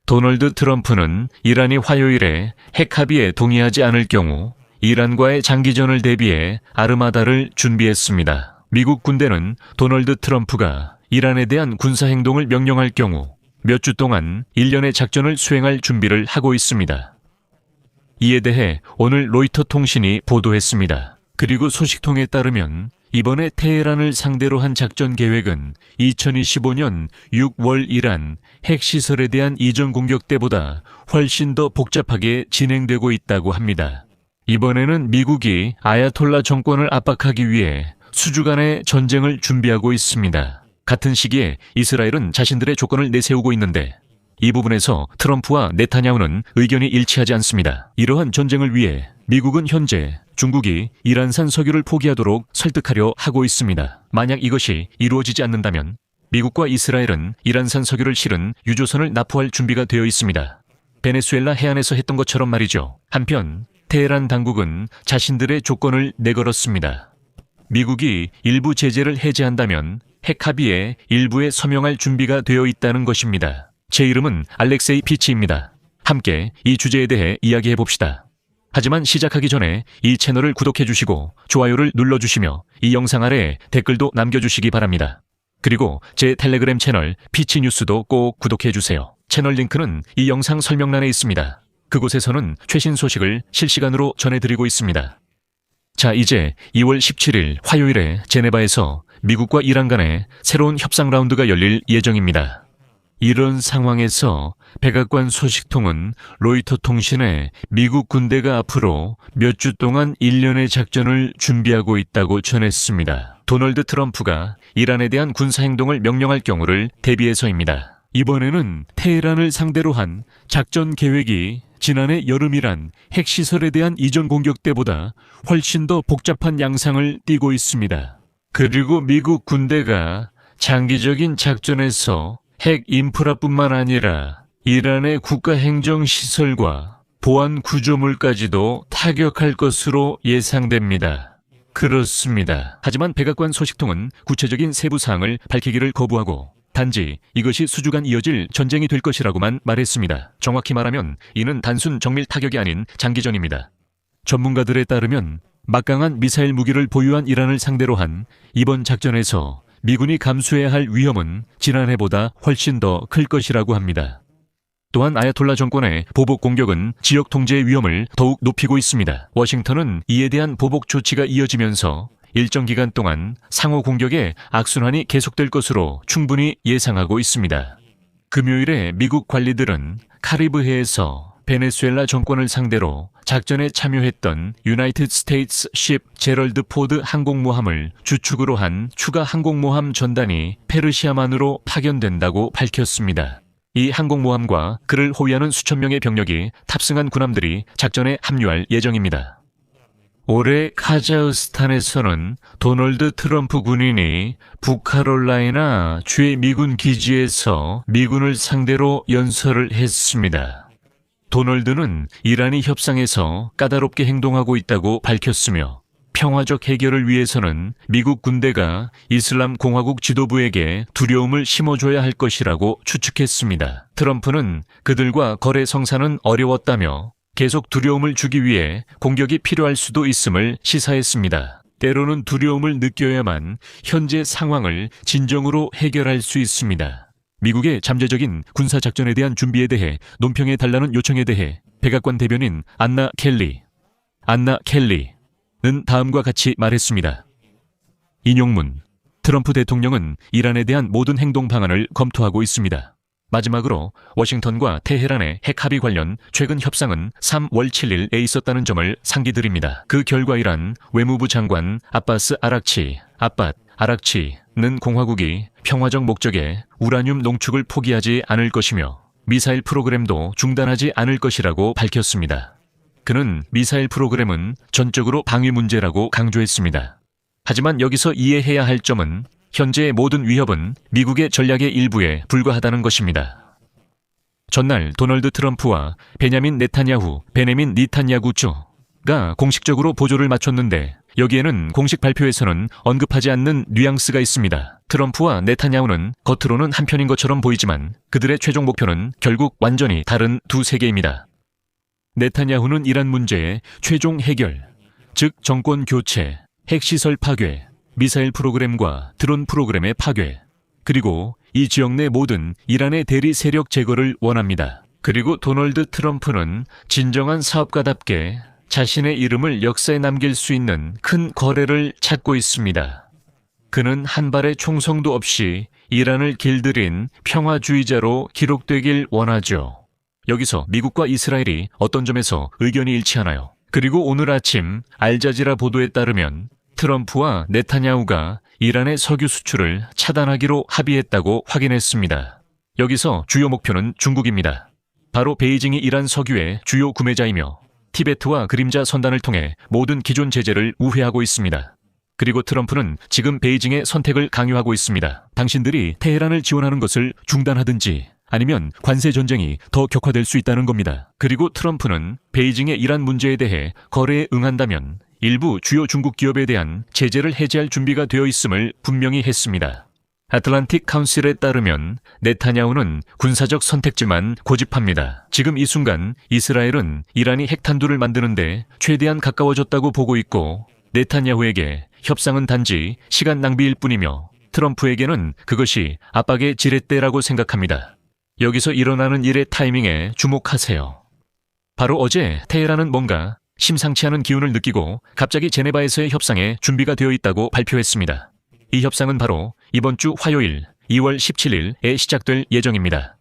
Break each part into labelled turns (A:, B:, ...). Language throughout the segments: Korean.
A: 도널드 트럼프는 이란이 화요일에 핵 합의에 동의하지 않을 경우 이란과의 장기전을 대비해 아르마다를 준비했습니다. 미국 군대는 도널드 트럼프가 이란에 대한 군사행동을 명령할 경우 몇 주 동안 일련의 작전을 수행할 준비를 하고 있습니다. 이에 대해 오늘 로이터 통신이 보도했습니다. 그리고 소식통에 따르면 이번에 테헤란을 상대로 한 작전 계획은 2025년 6월 이란 핵시설에 대한 이전 공격 때보다 훨씬 더 복잡하게 진행되고 있다고 합니다. 이번에는 미국이 아야톨라 정권을 압박하기 위해 수주간의 전쟁을 준비하고 있습니다. 같은 시기에 이스라엘은 자신들의 조건을 내세우고 있는데 이 부분에서 트럼프와 네타냐후는 의견이 일치하지 않습니다. 이러한 전쟁을 위해 미국은 현재 중국이 이란산 석유를 포기하도록 설득하려 하고 있습니다. 만약 이것이 이루어지지 않는다면 미국과 이스라엘은 이란산 석유를 실은 유조선을 납포할 준비가 되어 있습니다. 베네수엘라 해안에서 했던 것처럼 말이죠. 한편 테헤란 당국은 자신들의 조건을 내걸었습니다. 미국이 일부 제재를 해제한다면 핵 합의에 일부에 서명할 준비가 되어 있다는 것입니다. 제 이름은 알렉세이 피치입니다. 함께 이 주제에 대해 이야기해 봅시다. 하지만 시작하기 전에 이 채널을 구독해 주시고 좋아요를 눌러주시며 이 영상 아래에 댓글도 남겨주시기 바랍니다. 그리고 제 텔레그램 채널 피치뉴스도 꼭 구독해 주세요. 채널 링크는 이 영상 설명란에 있습니다. 그곳에서는 최신 소식을 실시간으로 전해드리고 있습니다. 자, 이제 2월 17일 화요일에 제네바에서 미국과 이란 간의 새로운 협상 라운드가 열릴 예정입니다. 이런 상황에서 백악관 소식통은 로이터 통신에 미국 군대가 앞으로 몇 주 동안 일련의 작전을 준비하고 있다고 전했습니다. 도널드 트럼프가 이란에 대한 군사행동을 명령할 경우를 대비해서입니다. 이번에는 테헤란을 상대로 한 작전 계획이 지난해 여름 이란 핵시설에 대한 이전 공격 때보다 훨씬 더 복잡한 양상을 띠고 있습니다. 그리고 미국 군대가 장기적인 작전에서 핵 인프라뿐만 아니라 이란의 국가행정시설과 보안 구조물까지도 타격할 것으로 예상됩니다. 그렇습니다. 하지만 백악관 소식통은 구체적인 세부 사항을 밝히기를 거부하고 단지 이것이 수주간 이어질 전쟁이 될 것이라고만 말했습니다. 정확히 말하면 이는 단순 정밀 타격이 아닌 장기전입니다. 전문가들에 따르면 막강한 미사일 무기를 보유한 이란을 상대로 한 이번 작전에서 미군이 감수해야 할 위험은 지난해보다 훨씬 더 클 것이라고 합니다. 또한 아야톨라 정권의 보복 공격은 지역 통제의 위험을 더욱 높이고 있습니다. 워싱턴은 이에 대한 보복 조치가 이어지면서 일정 기간 동안 상호 공격의 악순환이 계속될 것으로 충분히 예상하고 있습니다. 금요일에 미국 관리들은 카리브해에서 베네수엘라 정권을 상대로 작전에 참여했던 유나이티드 스테이츠 십 제럴드 포드 항공모함을 주축으로 한 추가 항공모함 전단이 페르시아만으로 파견된다고 밝혔습니다. 이 항공모함과 그를 호위하는 수천 명의 병력이 탑승한 군함들이 작전에 합류할 예정입니다. 올해 카자흐스탄에서는 도널드 트럼프 군인이 북카롤라이나 주의 미군 기지에서 미군을 상대로 연설을 했습니다. 도널드는 이란이 협상에서 까다롭게 행동하고 있다고 밝혔으며 평화적 해결을 위해서는 미국 군대가 이슬람 공화국 지도부에게 두려움을 심어줘야 할 것이라고 추측했습니다. 트럼프는 그들과 거래 성사는 어려웠다며 계속 두려움을 주기 위해 공격이 필요할 수도 있음을 시사했습니다. 때로는 두려움을 느껴야만 현재 상황을 진정으로 해결할 수 있습니다. 미국의 잠재적인 군사작전에 대한 준비에 대해 논평해달라는 요청에 대해 백악관 대변인 안나 켈리는 다음과 같이 말했습니다. 인용문: 트럼프 대통령은 이란에 대한 모든 행동 방안을 검토하고 있습니다. 마지막으로 워싱턴과 테헤란의 핵 합의 관련 최근 협상은 3월 7일에 있었다는 점을 상기드립니다. 그 결과이란 외무부 장관 아바스 아락치는 공화국이 평화적 목적에 우라늄 농축을 포기하지 않을 것이며 미사일 프로그램도 중단하지 않을 것이라고 밝혔습니다. 그는 미사일 프로그램은 전적으로 방위 문제라고 강조했습니다. 하지만 여기서 이해해야 할 점은 현재의 모든 위협은 미국의 전략의 일부에 불과하다는 것입니다. 전날 도널드 트럼프와 베냐민 니탄야후 주가 공식적으로 보조를 맞췄는데 여기에는 공식 발표에서는 언급하지 않는 뉘앙스가 있습니다. 트럼프와 네타냐후는 겉으로는 한편인 것처럼 보이지만 그들의 최종 목표는 결국 완전히 다른 두 세계입니다. 네타냐후는 이란 문제의 최종 해결, 즉 정권 교체, 핵시설 파괴, 미사일 프로그램과 드론 프로그램의 파괴, 그리고 이 지역 내 모든 이란의 대리 세력 제거를 원합니다. 그리고 도널드 트럼프는 진정한 사업가답게 자신의 이름을 역사에 남길 수 있는 큰 거래를 찾고 있습니다. 그는 한 발의 총성도 없이 이란을 길들인 평화주의자로 기록되길 원하죠. 여기서 미국과 이스라엘이 어떤 점에서 의견이 일치하나요? 그리고 오늘 아침 알자지라 보도에 따르면 트럼프와 네타냐후가 이란의 석유 수출을 차단하기로 합의했다고 확인했습니다. 여기서 주요 목표는 중국입니다. 바로 베이징이 이란 석유의 주요 구매자이며 티베트와 그림자 선단을 통해 모든 기존 제재를 우회하고 있습니다. 그리고 트럼프는 지금 베이징의 선택을 강요하고 있습니다. 당신들이 테헤란을 지원하는 것을 중단하든지 아니면 관세 전쟁이 더 격화될 수 있다는 겁니다. 그리고 트럼프는 베이징의 이란 문제에 대해 거래에 응한다면 일부 주요 중국 기업에 대한 제재를 해제할 준비가 되어 있음을 분명히 했습니다. 아틀란틱 카운실에 따르면 네타냐후는 군사적 선택지만 고집합니다. 지금 이 순간 이스라엘은 이란이 핵탄두를 만드는데 최대한 가까워졌다고 보고 있고 네타냐후에게 협상은 단지 시간 낭비일 뿐이며 트럼프에게는 그것이 압박의 지렛대라고 생각합니다. 여기서 일어나는 일의 타이밍에 주목하세요. 바로 어제 테헤란은 뭔가 심상치 않은 기운을 느끼고 갑자기 제네바에서의 협상에 준비가 되어 있다고 발표했습니다. 이 협상은 바로 이번 주 화요일 2월 17일에 시작될 예정입니다.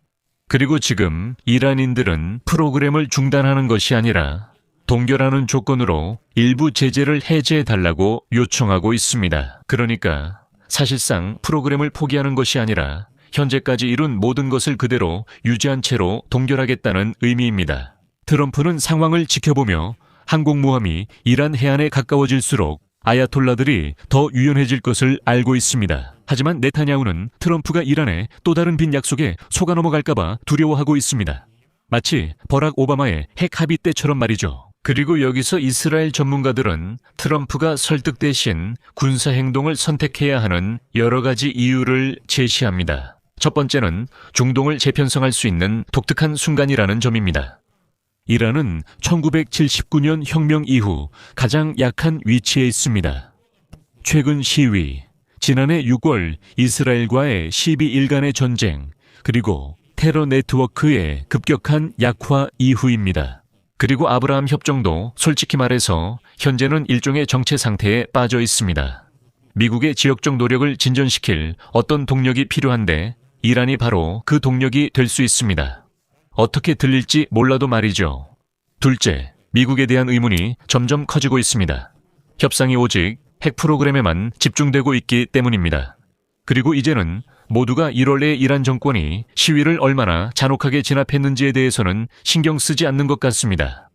A: 그리고 지금 이란인들은 프로그램을 중단하는 것이 아니라 동결하는 조건으로 일부 제재를 해제해달라고 요청하고 있습니다. 그러니까 사실상 프로그램을 포기하는 것이 아니라 현재까지 이룬 모든 것을 그대로 유지한 채로 동결하겠다는 의미입니다. 트럼프는 상황을 지켜보며 항공모함이 이란 해안에 가까워질수록 아야톨라들이 더 유연해질 것을 알고 있습니다. 하지만 네타냐후는 트럼프가 이란에 또 다른 빈 약속에 속아 넘어갈까봐 두려워하고 있습니다. 마치 버락 오바마의 핵 합의 때처럼 말이죠. 그리고 여기서 이스라엘 전문가들은 트럼프가 설득 대신 군사행동을 선택해야 하는 여러 가지 이유를 제시합니다. 첫 번째는 중동을 재편성할 수 있는 독특한 순간이라는 점입니다. 이란은 1979년 혁명 이후 가장 약한 위치에 있습니다. 최근 시위, 지난해 6월 이스라엘과의 12일간의 전쟁, 그리고 테러 네트워크의 급격한 약화 이후입니다. 그리고 아브라함 협정도 솔직히 말해서 현재는 일종의 정체 상태에 빠져 있습니다. 미국의 지역적 노력을 진전시킬 어떤 동력이 필요한데 이란이 바로 그 동력이 될 수 있습니다. 어떻게 들릴지 몰라도 말이죠. 둘째, 미국에 대한 의문이 점점 커지고 있습니다. 협상이 오직 핵 프로그램에만 집중되고 있기 때문입니다. 그리고 이제는 모두가 1월에 이란 정권이 시위를 얼마나 잔혹하게 진압했는지에 대해서는 신경 쓰지 않는 것 같습니다.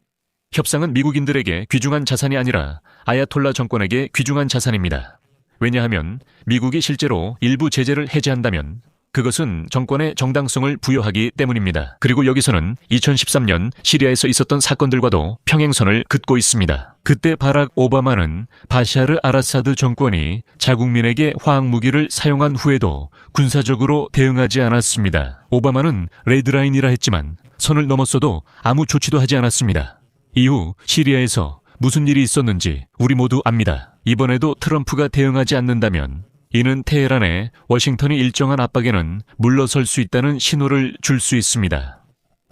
A: 협상은 미국인들에게 귀중한 자산이 아니라 아야톨라 정권에게 귀중한 자산입니다. 왜냐하면 미국이 실제로 일부 제재를 해제한다면 그것은 정권의 정당성을 부여하기 때문입니다. 그리고 여기서는 2013년 시리아에서 있었던 사건들과도 평행선을 긋고 있습니다. 그때 바락 오바마는 바샤르 아라사드 정권이 자국민에게 화학무기를 사용한 후에도 군사적으로 대응하지 않았습니다. 오바마는 레드라인이라 했지만 선을 넘었어도 아무 조치도 하지 않았습니다. 이후 시리아에서 무슨 일이 있었는지 우리 모두 압니다. 이번에도 트럼프가 대응하지 않는다면 이는 테헤란에 워싱턴이 일정한 압박에는 물러설 수 있다는 신호를 줄 수 있습니다.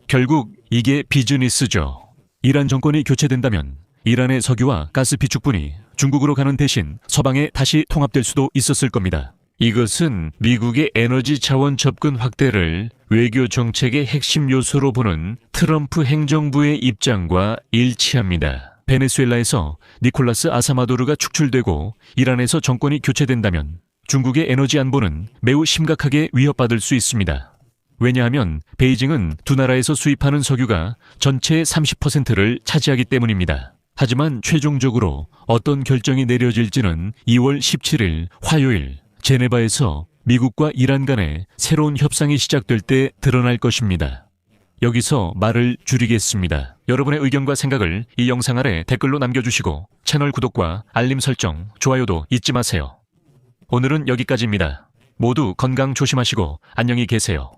A: 결국 이게 비즈니스죠. 이란 정권이 교체된다면 이란의 석유와 가스 비축분이 중국으로 가는 대신 서방에 다시 통합될 수도 있었을 겁니다. 이것은 미국의 에너지 자원 접근 확대를 외교 정책의 핵심 요소로 보는 트럼프 행정부의 입장과 일치합니다. 베네수엘라에서 니콜라스 아사마도르가 축출되고 이란에서 정권이 교체된다면 중국의 에너지 안보는 매우 심각하게 위협받을 수 있습니다. 왜냐하면 베이징은 두 나라에서 수입하는 석유가 전체의 30%를 차지하기 때문입니다. 하지만 최종적으로 어떤 결정이 내려질지는 2월 17일 화요일 제네바에서 미국과 이란 간의 새로운 협상이 시작될 때 드러날 것입니다. 여기서 말을 줄이겠습니다. 여러분의 의견과 생각을 이 영상 아래 댓글로 남겨주시고 채널 구독과 알림 설정, 좋아요도 잊지 마세요. 오늘은 여기까지입니다. 모두 건강 조심하시고 안녕히 계세요.